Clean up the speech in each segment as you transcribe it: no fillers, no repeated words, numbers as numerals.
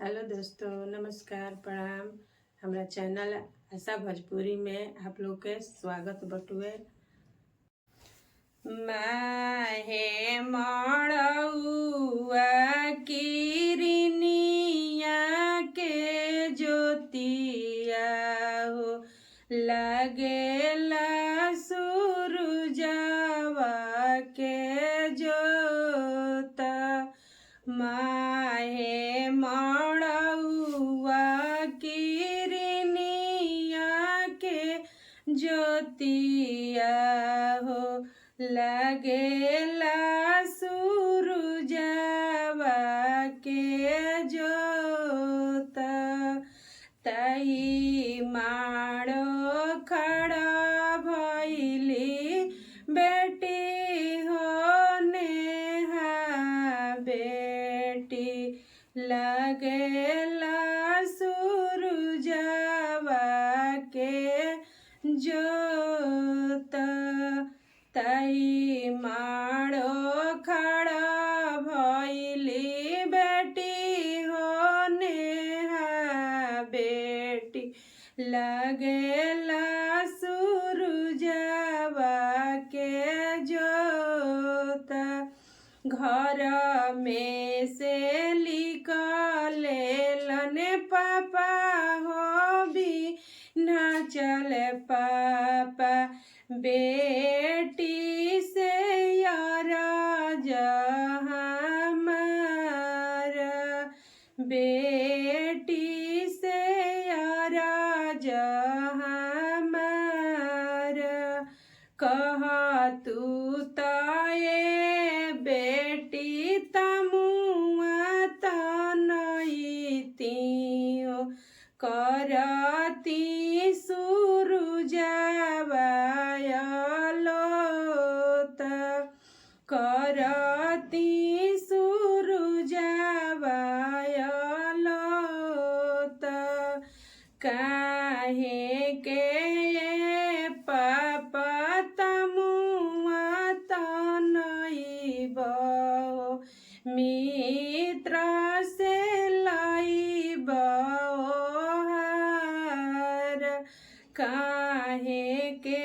Hello दोस्तों, नमस्कार, प्रणाम। हमारा चैनल आशा भोजपुरी में आप लोग के स्वागत बटुए। माहे मड़उआ किरनिया के ज्योतिया हो लगेला सूरजवा के जोत। माहे मड़उआ किरनिया के ज्योतिया हो लगेला सूरजवा के जोत। तई माड़ो खड़ा भइली बेटी हो नेहा बेटी लगेला सूरजवा के जोत। तई माड़ो खड़ा भइली बेटी हो नेहा बेटी लगेला सूरजवा के जोत। घर में से निकलेलन पापा हो भी ना चल पापा बेटी से यारा हमार बेटी से यारा हमार। कह तू ताए बेटी तमुआ तनईतियो करती सूरजवा लोत करती सूरजवा लोत। काहे के पापा तमुआ तनईब मित्र से लाइब हार। काहे के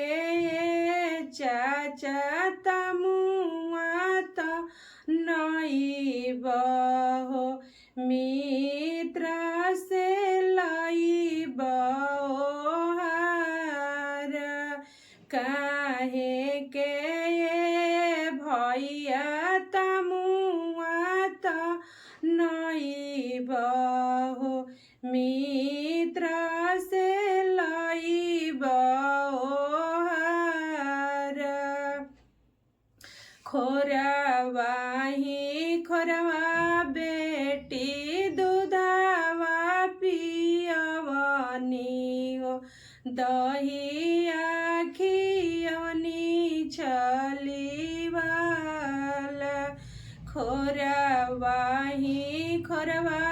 चाचा तमुआ तनईब मित्र से लाइब हार। काहे के भैया तमुआ तनईब मित्र से लाइब हार। खोरवाही खोरवा बेटी दूधवा पियवनी हो दहिया खियवनी छलीवाला। खोरवाही खोरवा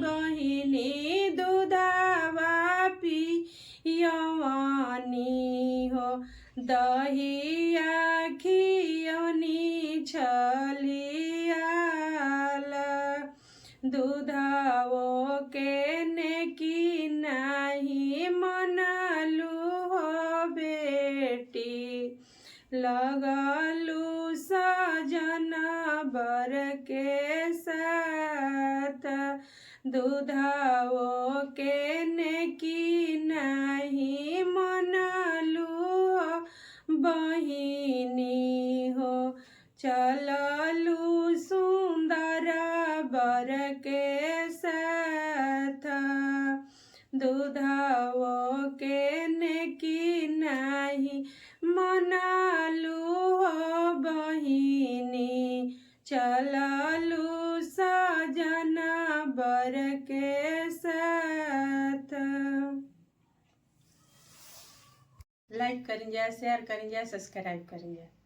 बहिनी दूधवा पियवनी हो दहिया खियवनी छलियाला। दूधवो के नेकी नाही मनलू हो बेटी लगलू सजन बर के साथ। दूधवो के नेकी नाही मनलू बहिनी हो चललू सुंदर बर के साथ। दूधवो के नेकी नाही मनलू बहिनी चललू सजन बर के साथ। लाइक करेंगे, शेयर करेंगे, सब्सक्राइब करेंगे।